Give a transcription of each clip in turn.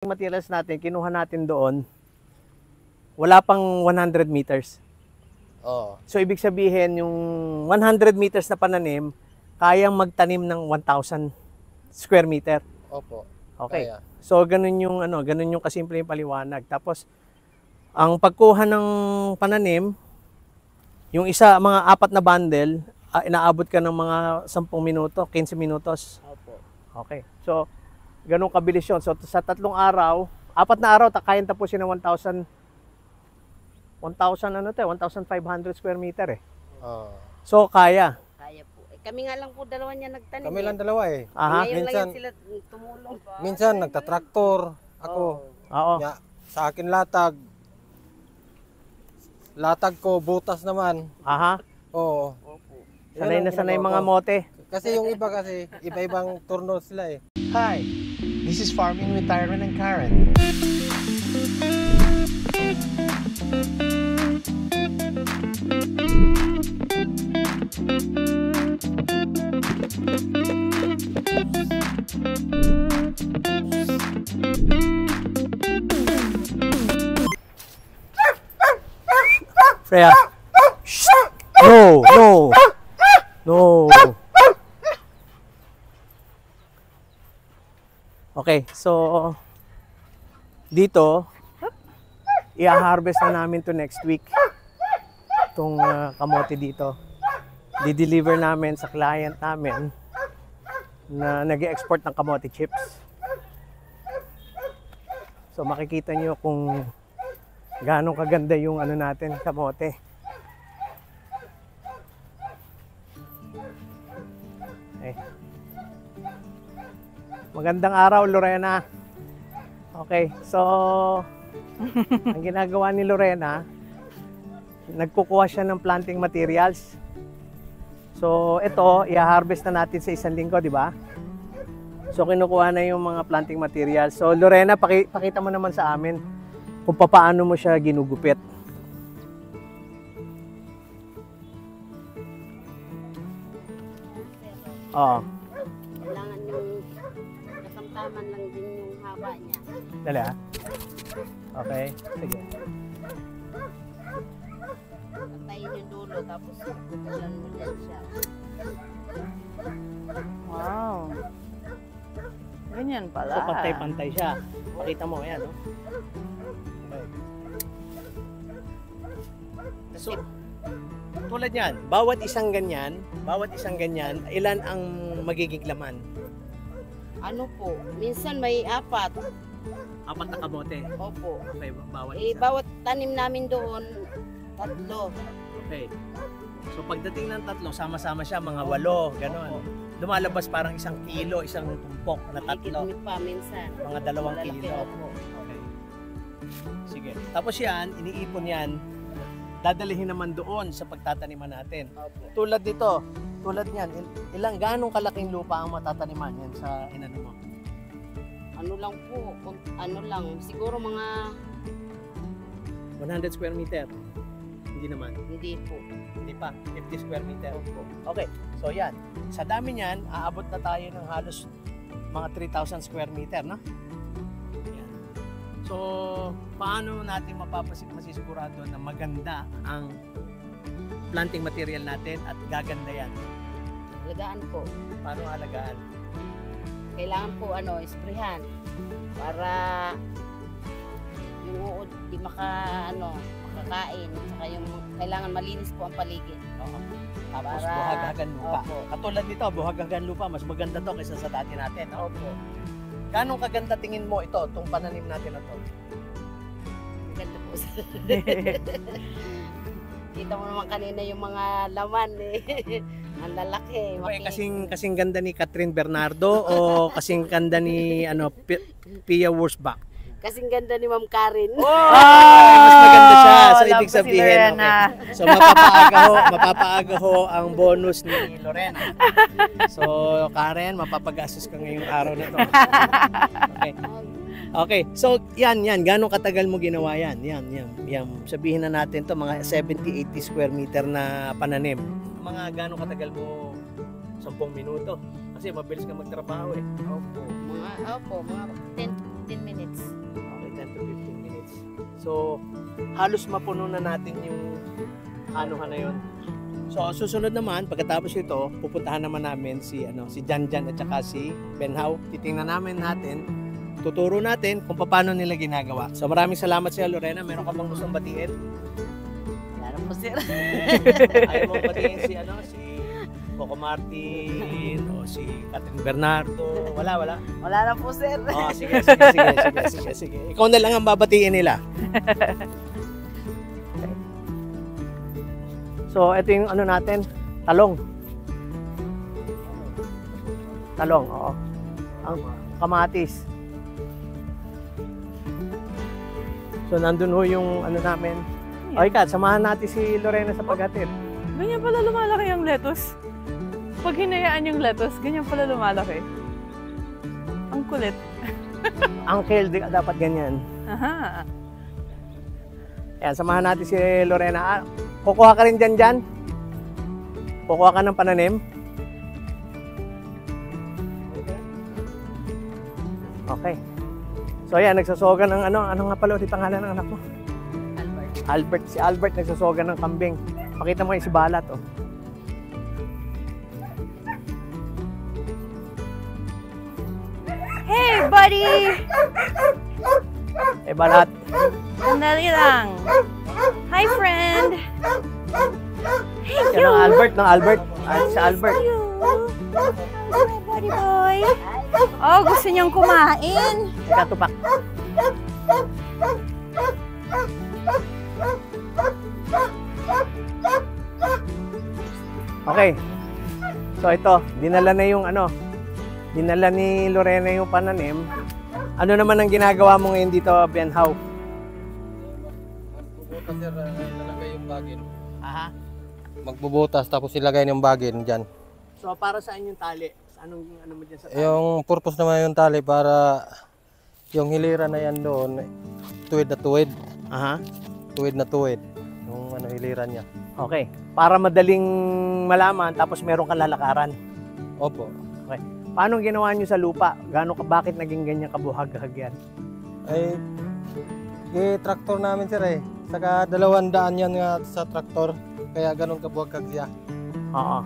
Materials natin, kinuha natin doon, wala pang 100 meters. Oo. So, ibig sabihin, yung 100 meters na pananim, kayang magtanim ng 1,000 square meter. Opo. Okay. Kaya. So, ganun yung, ganun yung kasimple yung paliwanag. Tapos, ang pagkuha ng pananim, yung isa, mga 4 na bundle, inaabot ka ng mga 10 minuto, 15 minutos. Opo. Okay. So, ganun kabilis yun. So, sa 3 araw, 4 na araw, kayang tapusin ng 1,500 square meter eh. Oo. So, kaya. Kaya po. Kami nga lang po dalawa niya nagtanim. Kami lang dalawa eh. Aha. Ngayon lang Minsan- yan sila tumulong. Minsan nagtatraktor. Ako. Oo. Ya, sa akin latag. Latag ko, butas naman. Aha. Oo. Opo. Sanay Yan na ang sanay ginagawa mga ko. mote. Kasi yung iba kasi, iba-ibang turno sila eh. Hi, this is Farming with Tyron and Karen. Freya. Shh. No, no. No. Okay, so dito i-harvest na namin to next week. Itong kamote dito. Di-deliver namin sa client namin na nag-export ng kamote chips. So makikita nyo kung gaano kaganda yung ano natin, kamote. Okay. Magandang araw, Lorena. Okay, so ang ginagawa ni Lorena, nagkukuha siya ng planting materials. So ito, i-harvest na natin sa 1 linggo, di ba? So kinukuha na yung mga planting materials. So Lorena, pakita mo naman sa amin kung paano mo siya ginugupit. Oo. Kailangan yung katamtaman lang din yung haba niya. Dali ah. Okay, sige. Patayin yung dulo tapos putulan mo dyan siya. Wow. Ganyan pala. So pantay-pantay siya. Pakita mo, ayan, no? Okay. So, tulad yan, bawat isang ganyan, ilan ang magiging laman? Ano po, minsan may 4. 4 na kamote. Opo. Okay, bawat Eh, isa. bawat tanim namin doon, 3. Okay. So pagdating ng 3, sama-sama siya, mga 8, gano'n. Lumalabas parang 1 kilo, isang tumpok na 3. Ikidmit pa minsan. Mga 2 Malalaki, kilo. opo. Okay. Sige. Tapos yan, iniipon yan, dadalihin naman doon sa pagtataniman natin. Opo. Tulad dito, tulad niyan, ganong kalaking lupa ang matataniman yan sa inano mo? Ano lang po, ano lang, siguro mga 100 square meter. Hindi naman. hindi po. Hindi pa. 50 square meter. Okay. So yan. Sa dami niyan, aabot na tayo ng halos mga 3,000 square meter, no? Yan. So, paano natin masisigurado na maganda ang planting material natin at gaganda yan? Alagaan po. Paano alagaan? Kailangan po isprehan para yung uod di makakain. Saka yung kailangan malinis po ang paligid. Oo. Tapos Para- buhagagan lupa. Opo. Katulad nito, buhagagan lupa, mas maganda to kaysa sa dati natin. No? Opo. Ganong kaganda tingin mo ito, itong pananim natin na to? Ganda po. Kita mo naman kanina yung mga laman eh. Ang lalaki. Okay, kasing ganda ni Catherine Bernardo o kasing ganda ni Pia Wurzbach? Kasing ganda ni Ma'am Karen. Mas maganda siya. So love ibig ko si sabihin, Lorena. okay. So mapapaaga ho ang bonus ni Lorena. So Karen, mapapagastos ka ngayong araw na to. Okay. Okay, so yan. Gano'ng katagal mo ginawa yan? Yan. Sabihin na natin to mga 70-80 square meter na pananim. Mga gano'ng katagal mo? 10 minuto. Kasi mabilis ka magtrabaho eh. Mga 10 15 minutes. Okay, 10 to 15 minutes. So, halos mapuno na natin yung anuhan na yun. So, susunod naman, pagkatapos ito, pupuntahan naman namin si Janjan at saka si Benhao. Titingnan natin, tuturo natin kung paano nila ginagawa. So, maraming salamat sa Lorena. Meron ka bang gustong batiin? Wala na po sir. Ayaw mong batiin si Coco Martin o si Catherine Bernardo. Wala. Wala na po sir. Oh, sige. Ikaw na lang ang babatiin nila. So, ito yung natin, talong. Talong, oo. Ang kamatis. So, nandun ho yung namin. Okay, Kat, samahan natin si Lorena sa paghatid. Ganyan pala lumalaki ang lettuce. Pag hinayaan yung lettuce, ganyan pala lumalaki. Ang kulit. Ang kale, dapat ganyan. Aha. Ayan, samahan natin si Lorena. Kukuha ka rin dyan. Kukuha ka ng pananim. Okay. So ayan, nagsasogan ng ano nga pala ulit pangalan ng anak mo? Albert. Si Albert nagsasogan ng kambing. Pakita mo yung si Balat, oh. Hey, buddy! Balat. Sandali lang. Hi, friend! Hey, Yan ang Albert, no? Albert. Si Albert. You! Hi, buddy boy! Oh, gusto niyang kumain. Katupak. Okay. So ito, dinala ni Lorena yung pananim. Ano naman ang ginagawa mo ngayon dito, Benhao? Magbubutas sir, ilalagay yung bagin. Aha. Magbubutas tapos ilagay yung bagin dyan. So para saan yung tali? Anong mo dyan sa tali? Yung purpose naman yung tali para yung hilira na yan doon, tuwid na tuwid. Aha. Tuwid na tuwid. Yung hilira niya. Okay. Para madaling malaman tapos meron kang lalakaran. Opo. Paano ginawa nyo sa lupa? Bakit naging ganyan kabuhag-hag yan? Ay, traktor namin sir eh. Saka 200 yan nga sa traktor. Kaya ganun kabuhag siya. Oo.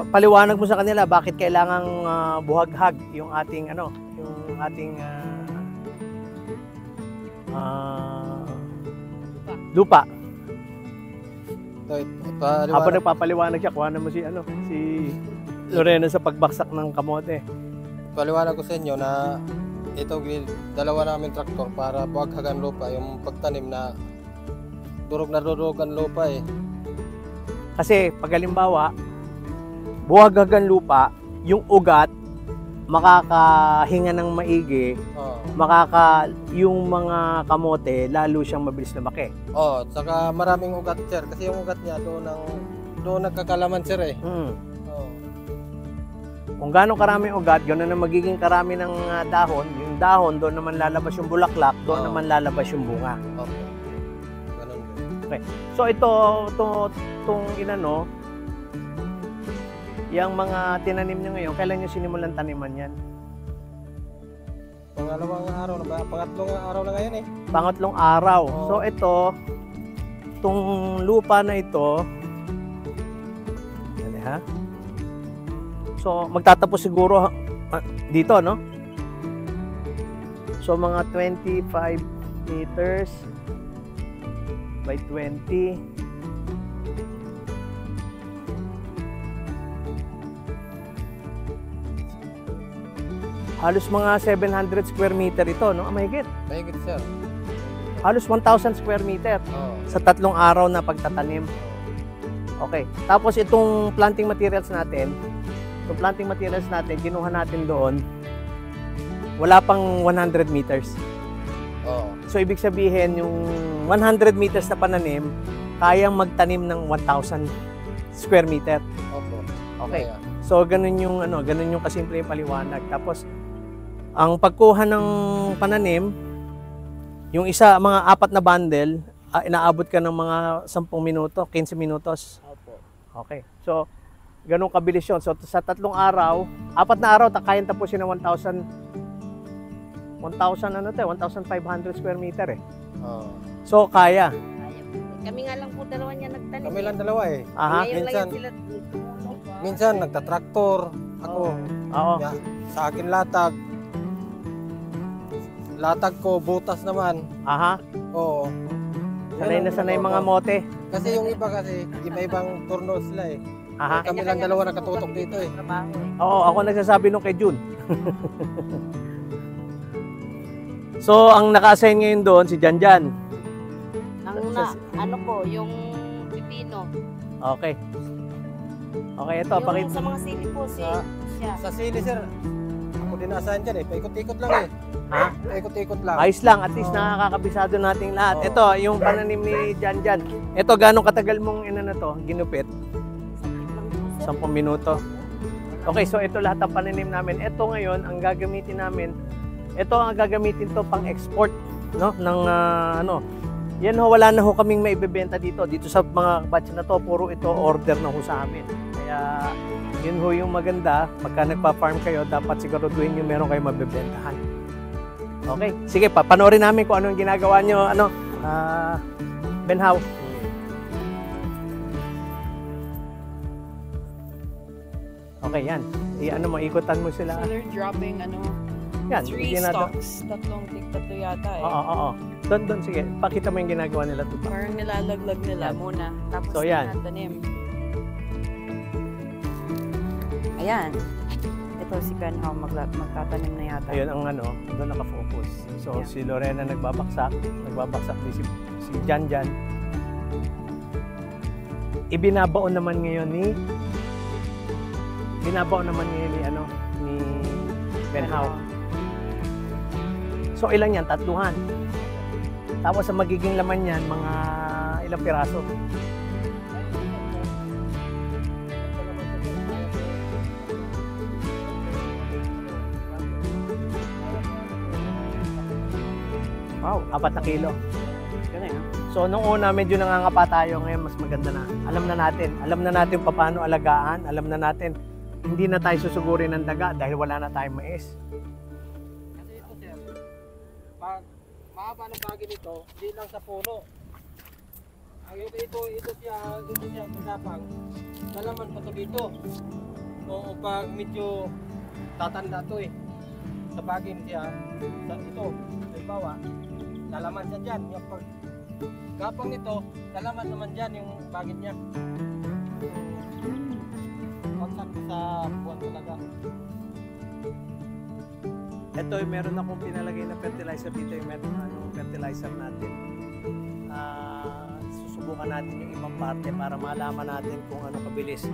Paliwanag mo sa kanila bakit kailangang buhaghag yung ating lupa. Habang nagpapaliwanag siya, kuha na mo si Lorena sa pagbaksak ng kamote. Paliwanag ko sa inyo na ito dalawa namin traktor para buhaghagan lupa, yung pagtanim na durog ang lupa eh. Kasi pag halimbawa, buhaghagan lupa, yung ugat makakahinga ng maigi, yung mga kamote lalo siyang mabilis lumaki. Saka maraming ugat sir kasi yung ugat niya doon nagkakalaman sir eh. Kung gaano karaming ugat, gano'n na magiging karami ng dahon. Yung dahon, doon naman lalabas yung bulaklak, doon naman lalabas yung bunga. Ganun. Okay. So itong yung mga tinanim nyo ngayon, kailan nyo sinimulan taniman yan? Pangalawang araw na ba? Pangatlong araw na ngayon eh. Pangatlong araw. So itong lupa na ito, so magtatapos siguro dito, no? So mga 25 meters by 20. Halos mga 700 square meter ito, no? Mahigit. Mahigit sir. Halos 1,000 square meter sa 3 araw na pagtatanim. Okay. Tapos itong planting materials natin, kinuha natin doon, wala pang 100 meters. So ibig sabihin, yung 100 meters na pananim, kayang magtanim ng 1,000 square meter. Okay. So ganun yung kasimple yung paliwanag. Tapos ang pagkuha ng pananim, yung isa, mga 4 na bundle, inaabot ka ng mga 10 minuto, 15 minutos. Okay. So ganun kabilis yun. So sa 3 araw, 4 na araw, kayang tapusin ng 1,000 1,000 ano to, 1,500 square meter eh. Oo. So, kaya. Ayaw po. Kami nga lang po dalawa niya nagtanim. Kami lang dalawa eh. Aha. Ngayon lang Minsan. yan sila tumulong. Minsan nagtatraktor. Ako, Oo. ya, sa akin latag. Latag ko, butas naman. Aha. Oo. Sanay na sanay mga mote. Kasi yung iba kasi, iba-ibang turno sila eh. Aha. Kami lang dalawa nakatutok dito eh. Trabaho eh. Oo, ako nagsasabi nung kay Jun. So, ang naka-assign ngayon doon, si Janjan. Ano po, yung pipino. Okay. Okay, ito, Yung pakita. sa mga sili po, Sa- siya. Sa sili sir, ako din naasahan dyan eh. Paikot-ikot lang eh. Ha? Paikot-ikot lang. Ayos lang, at least nakakabisado nating lahat. Oo. Ito, yung pananim ni Janjan. Ito, gano'ng katagal mong na to, ginupit? 10 minuto. Okay, so ito lahat ang pananim namin. Ito ngayon, ang gagamitin namin, ito ang gagamitin to pang export, no? Ng yan ho, wala na ho kaming maibebenta dito. Dito sa mga batch na to, puro ito order na ho sa amin. Kaya yun ho yung maganda, pagka nagpa-farm kayo, dapat siguraduhin nyo meron kayong mabebentahan. Okay, sige, panoorin namin kung ano yung ginagawa nyo, Benhaw. Okay, yan. Ikutan mo sila. So they're dropping Yan, 3 hindi na to. stalks. Tatlo yata eh. Oo. Doon, sige. Pakita mo yung ginagawa nila to. Parang nilalaglag nila Yan. muna. Tapos So, yan. tinatanim. Ayan. Ito si Benhaw magtatanim na yata. Ayun ang doon nakafocus. So, Yeah. si Lorena nagbabaksak din si Janjan. Ibinabaon naman ngayon ni Benhaw. So, ilan yan? 3. Tapos, ang magiging laman yan, mga ilang piraso. Wow, 4 na kilo. Ganun, no? So, nung una, medyo nangangapa tayo. Ngayon, mas maganda na. Alam na natin paano alagaan. Alam na natin, hindi na tayo susugurin ng daga dahil wala na tayong mais. Kasi ito sir, pag mahaba ng bagay nito, hindi lang sa puno. Ang ito siya matapang. Lalaman pa to dito. O pag medyo tatanda to eh. Sa bagay niya, sa ito, halimbawa, lalaman siya dyan. Yung pag gapang nito, lalaman naman dyan yung bagay niya. Pagsak sa buwan talaga. Ito, meron akong pinalagay na fertilizer dito. Yung fertilizer natin. Susubukan natin yung ibang parte para malaman natin kung ano kabilis.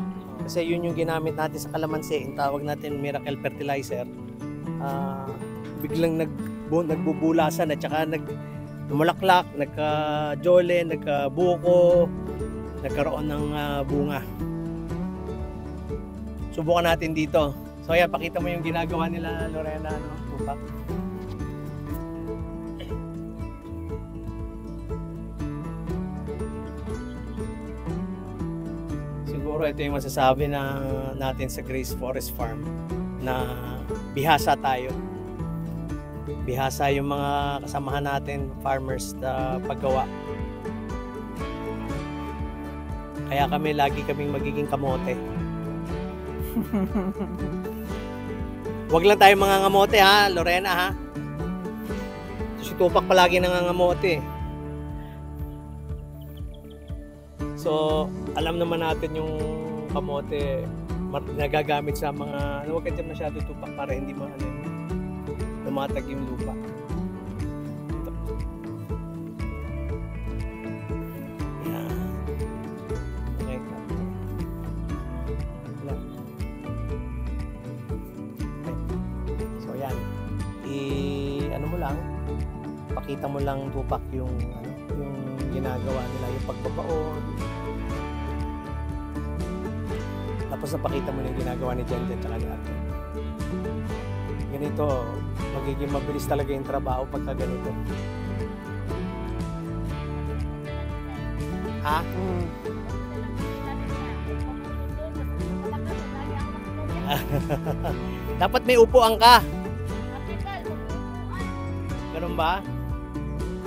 Kasi yun yung ginamit natin sa kalamansi. Yung tawag natin miracle fertilizer. Biglang nagbubulasan at saka lumalaklak, nagka-jole, nagka-buko, nagkaroon ng bunga. Subukan natin dito. So ayan, pakita mo yung ginagawa nila Lorena, tupak. Siguro ito yung masasabi natin sa Grace Forest Farm na bihasa tayo. Bihasa yung mga kasamahan natin, farmers na paggawa. Kaya lagi kaming magiging kamote. Wag lang tayo mga ngamote ha, Lorena ha. Si Tupak palagi nangangamote. So, alam naman natin yung kamote nagagamit sa mga, huwag ka dyan masyado Tupak para hindi lumatag yung lupa. Ito. Yan. Okay. So yan. Mo lang, pakita mo lang Tupak yung yung ginagawa nila, yung pagbabaon. Tapos napakita mo na yung ginagawa ni Jen at saka ni Ate. Ganito, magiging mabilis talaga yung trabaho pagka ganito. Ha? Dapat may upuan ka. Ganun ba?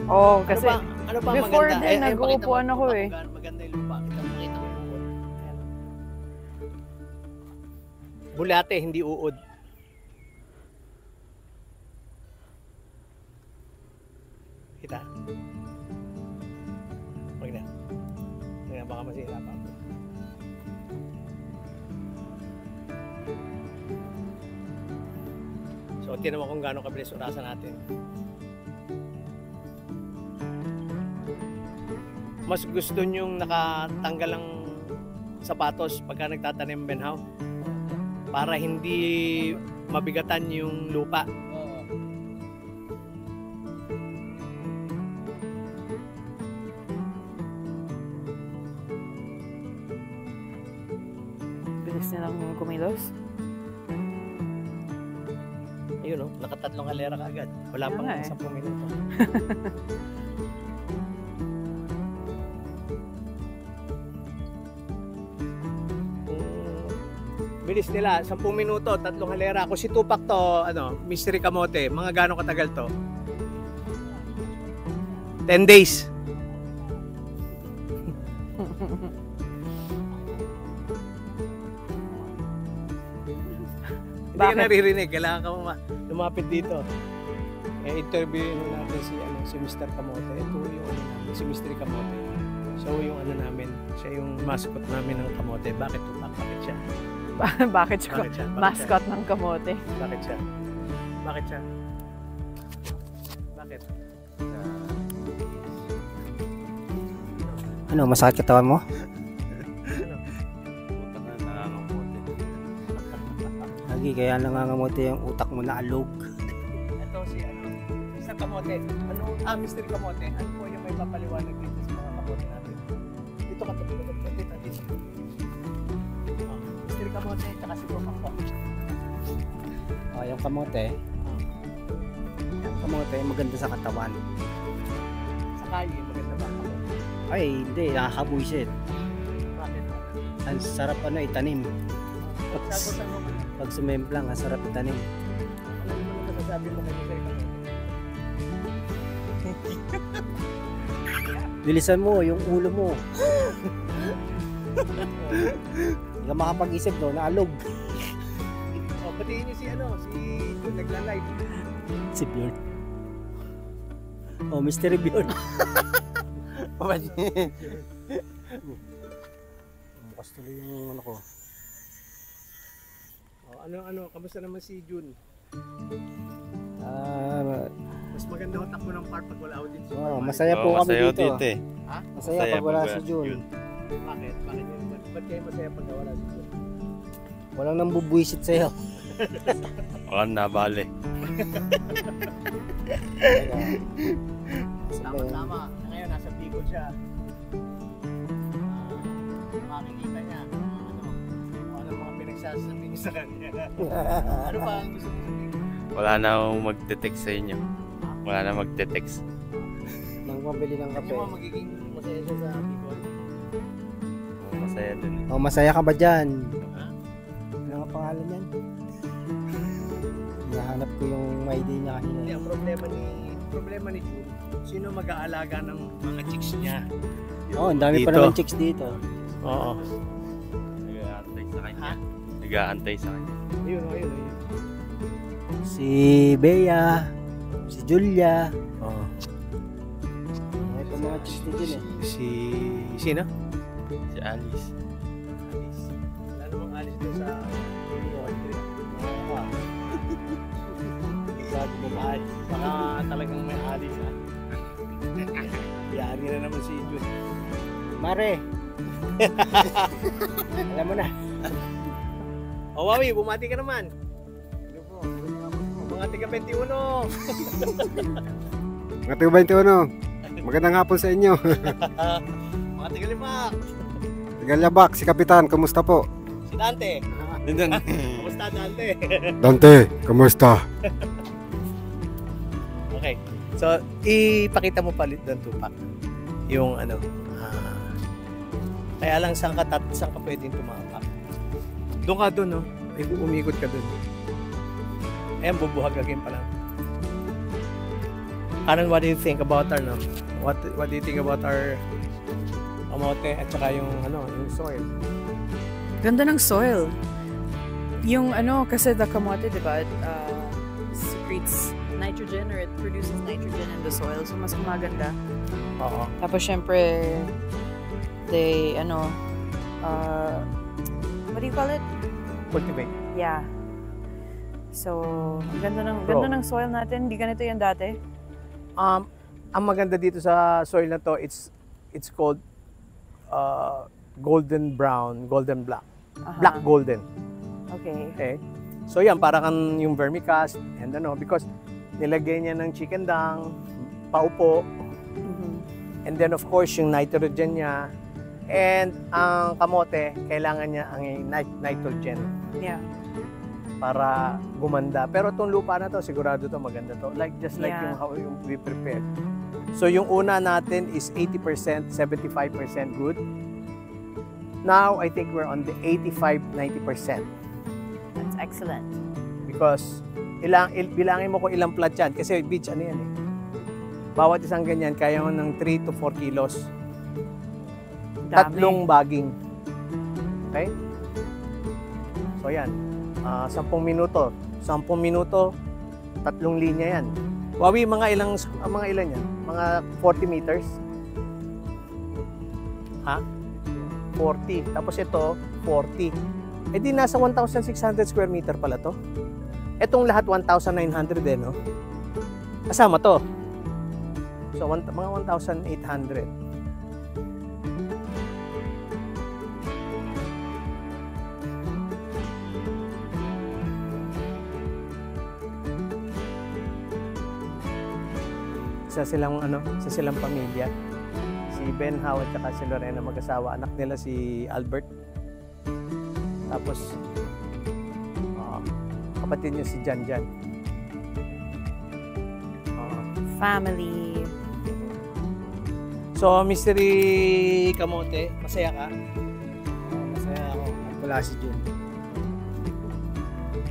Oo, kasi ano ba before maganda? din, Ayun, nag-uupuan pakita mo ako kung eh. Maganda yung lupa. Makita mo yung uod. Ayan. Bulate, hindi uod. Kita? Huwag na. Huwag na, baka masira pa ako. So, tinan mo kung gaano kabilis orasan natin. Mas gusto nyong nakatanggal ng sapatos pagka nagtatanim benhaw para hindi mabigatan yung lupa. Oo. Bilis nilang kumilos. Ayun oh, nakatatlong halera ka agad. Wala Kaya pang nga eh. 10 minuto. Bilis nila, 10 minuto, 3 halera. Kung si Tupac to, mystery kamote, mga gano'ng katagal to? 10 days. Hindi ka Bakit? naririnig, kailangan ka lumapit dito. Interviewin natin si Mr. Kamote. Ito yung si Mystery Kamote. So yung namin, siya yung mascot namin ng kamote. Bakit Tupac? Bakit siya? Bakit siya? Bakit siya? Mascot ng kamote. Bakit siya? Bakit siya? Bakit? Ano, masakit katawan mo? Utak na nangangamote. Lagi, kaya nangangamote yung utak mo na alog. Ito si Mr. Kamote. Mystery Kamote. Ano po yung may papaliwanag dito sa mga kamote natin? Dito ka dito. Mystery Kamote, tsaka si Tupac po. Yung kamote. Yung kamote, maganda sa katawan. Sa kali, maganda ba ang kamote? Ay, hindi, nakakabuisit. Bakit? Ang sarap itanim. Sagot ang mga. Pag sumemplang, ang sarap itanim. Ano naman masasabi mo kay Mystery Kamote? Bilisan mo, yung ulo mo. Hindi ka makapag-isip do, naalog. Batiin niyo si Jun, nagla-live. Si Bjorn. Mystery Bjorn. Bukas tuloy yung ano ko. Kamusta naman si Jun? Mas Mas maganda ang takbo ng park pag wala ako dito. masaya po kami masaya dito. eh. Ha? Masaya pag wala si Jun. Bakit? Ba't kayo masaya pag wala si Jun? Walang nang bubuisit sa'yo. Baka nabali. Tama. Ngayon, nasa Bicol siya. Makikita niya kung ano mga pinagsasabi niya sa kanya. Ano pa ang gusto mo sabihin? Wala na akong magte-text sa inyo. Wala na magte-text. Nang pabili ng Ano kape. mo magiging masaya siya sa Bicol? Masaya din. Masaya ka ba dyan? Ha? Ano nga pangalan yan? Nahanap ko yung ID niya kanina. Hindi, ang problema ni Jun, sino mag-aalaga ng mga chicks niya? Ang dami pa Dito. naman chicks dito. Oo. Nag-aantay sa kanya. Nag-aantay sa kanya. Ayun. Si Bea, si Julia. Oo. May pa mga chicks dito eh. Sino? Si Alice. Alice. Wala namang Alice doon sa sabi mo mahal. Baka talagang may Alice ha. Yari na naman si Jun. Mare! Alam mo na. O Wawi, bumati ka naman. Mga tiga 21. Mga tiga 21, magandang hapon sa inyo. Mga tiga 5. Tiga Labak, si Kapitan, kumusta po? Si Dante. Nandun. Kamusta Dante? Dante, kumusta? Okay. So, ipakita mo palit doon, Tupac. Yung kaya lang saan ka pwedeng tumapak. Doon ka doon, no? Umikot ka doon. Ayan, bubuhagagin pa lang. Kanan, what do you think about our, no? What do you think about our kamote at saka yung soil? Ganda ng soil. Yung kasi the kamote, di ba, secretes nitrogen or it produces nitrogen in the soil. So, mas maganda. Oo. Tapos, syempre, they, what do you call it? Cultivate. Yeah. So, ganda Bro. ng soil natin. Hindi ganito yan dati. Ang maganda dito sa soil na to, it's called golden brown, golden black. Aha. Black golden. Okay. Okay. So yan, parang yung vermicast and because nilagay niya ng chicken dung, paupo, Mhm. and then of course yung nitrogen niya, and ang kamote, kailangan niya ang nitrogen Yeah. para gumanda. Pero itong lupa na to, sigurado to maganda to. Just like Yeah. yung how we prepared. So yung una natin is 80%, 75% good. Now, I think we're on the 85-90%. That's excellent. Because bilangin mo kung ilang plat yan. Kasi beach, ano yan eh. Bawat isang ganyan, kaya mo ng 3 to 4 kilos. Dami. Tatlong bagging. Okay? So yan. 10 minuto. 10 minuto, 3 linya yan. Wawi, mga ilan yan? Mga 40 meters. Ha? 40. Tapos ito, 40. Eh di nasa 1,600 square meter pala to. Etong lahat 1,900 din, no? Kasama to. So, mga 1,800. Isa silang pamilya. Si Ben Howe at saka si Lorena mag-asawa. Anak nila si Albert. Tapos, kapatid niya si Janjan. Family. So, Mystery Kamote, masaya ka? Masaya ako. At wala si Jun.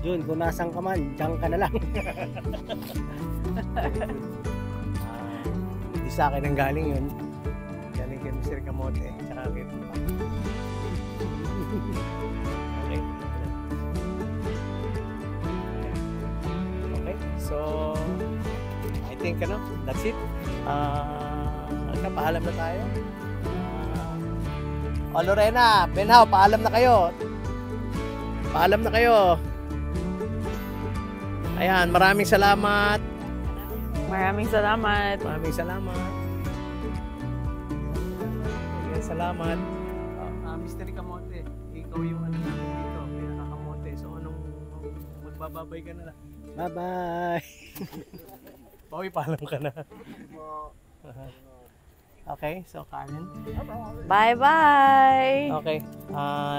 Jun, kung nasan ka man, diyan ka na lang. Hindi sa akin ang galing yun. Galing kay Mystery Kamote. Tsaka kay Okay. Okay. So, I think that's it. Paalam na tayo. Lorena, Ben Howe, paalam na kayo. Paalam na kayo. Ayan, maraming salamat. Maraming salamat. Maraming salamat. Maraming salamat. Mystery Kamote, ikaw yung namin dito, pinaka-kamote. So, magbababay ka na lang. Bye-bye. Bawi, paalam ka na. Okay, so Karen. Bye-bye! Okay,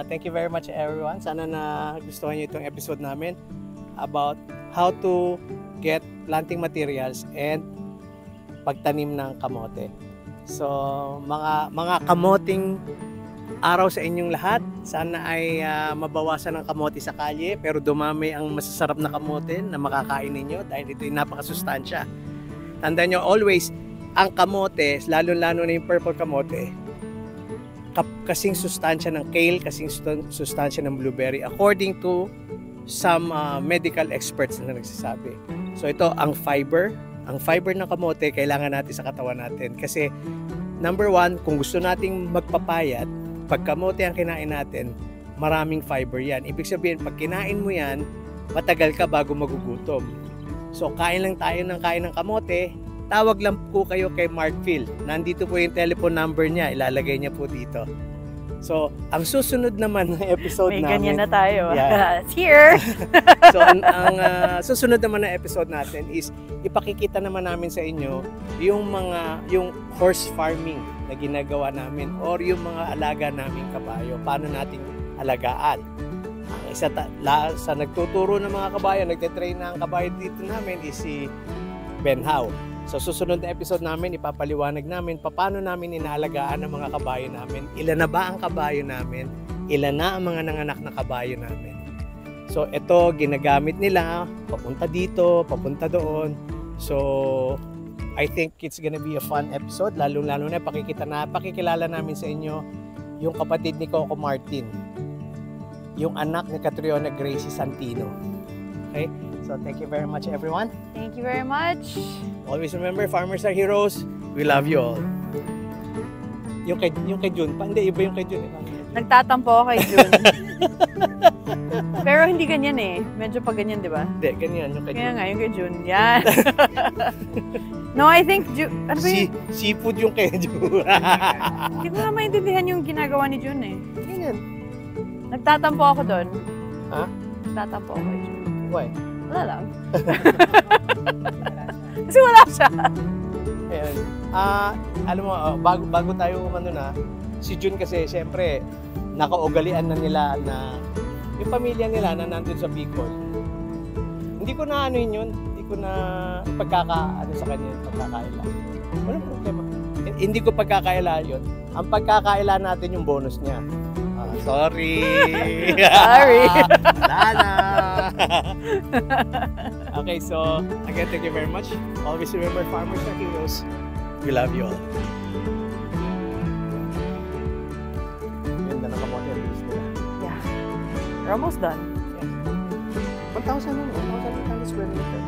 thank you very much everyone. Sana na gustuhan niyo itong episode namin about how to get planting materials and pagtanim ng kamote. So, mga kamoting araw sa inyong lahat. Sana ay mabawasan ang kamote sa kalye, pero dumami ang masasarap na kamote na makakain ninyo dahil ito ay napakasustansya. Tandaan nyo always, ang kamote, lalo-lalo na yung purple kamote, kasing sustansya ng kale, kasing sustansya ng blueberry, according to some medical experts na nagsasabi. So ito, ang fiber ng kamote, kailangan natin sa katawan natin. Kasi, number 1, kung gusto nating magpapayat, pag kamote ang kinain natin, maraming fiber yan. Ibig sabihin, pag kinain mo yan, matagal ka bago magugutom. So, kain lang tayo ng kain ng kamote. Tawag lang po kayo kay Mark Phil. Nandito po yung telephone number niya. Ilalagay niya po dito. So, ang susunod naman na episode May namin... ganyan na tayo. Yeah. It's here! So, ang susunod naman na episode natin is ipakikita naman namin sa inyo yung horse farming na ginagawa namin or yung mga alaga naming kabayo. Paano nating alagaan. Ang isa sa nagtuturo ng mga kabayo, nagte-train na ang kabayo dito namin is si Ben Howe. So, susunod na episode namin, ipapaliwanag namin paano namin inaalagaan ang mga kabayo namin. Ilan na ba ang kabayo namin? Ilan na ang mga nanganak na kabayo namin? So, ito, ginagamit nila, papunta dito, papunta doon. So, I think it's gonna be a fun episode, lalo-lalo na pakikilala namin sa inyo yung kapatid ni Coco Martin, yung anak ni Catriona Gracie Santino. Okay? So thank you very much, everyone. Thank you very much. Always remember, farmers are heroes. We love you all. Yung kay Jun, hindi, iba yung kay Jun. Nagtatampo ako kay June. Pero hindi ganyan eh. Medyo pa ganyan, di ba? Hindi, ganyan yung kay Kaya Jun. nga, yung kay June. Yan. No, I think June... Ano ba yun? Seafood yung kay Jun. Hindi ko na maintindihan yung ginagawa ni June eh. Ganyan. Nagtatampo ako doon. Ha? Nagtatampo ako kay June. Why? Wala lang. Kasi wala siya. Ayan. Alam mo, bago tayo umano na, si Jun kasi, siyempre, nakaugalian na nila na yung pamilya nila na nandun sa Bicol. Hindi ko na ano yun, hindi ko na pagkakaano sa kanya, pagkakaila. Walang problema. Hindi ko pagkakaila yun. Ang pagkakaila natin yung bonus niya. Sorry! Sorry! Wala na! Okay, so, again, thank you very much. Always remember, farmers are heroes. We love you all. Ganda na kamote release nila. Yeah. We're almost done. 1,000 square meter.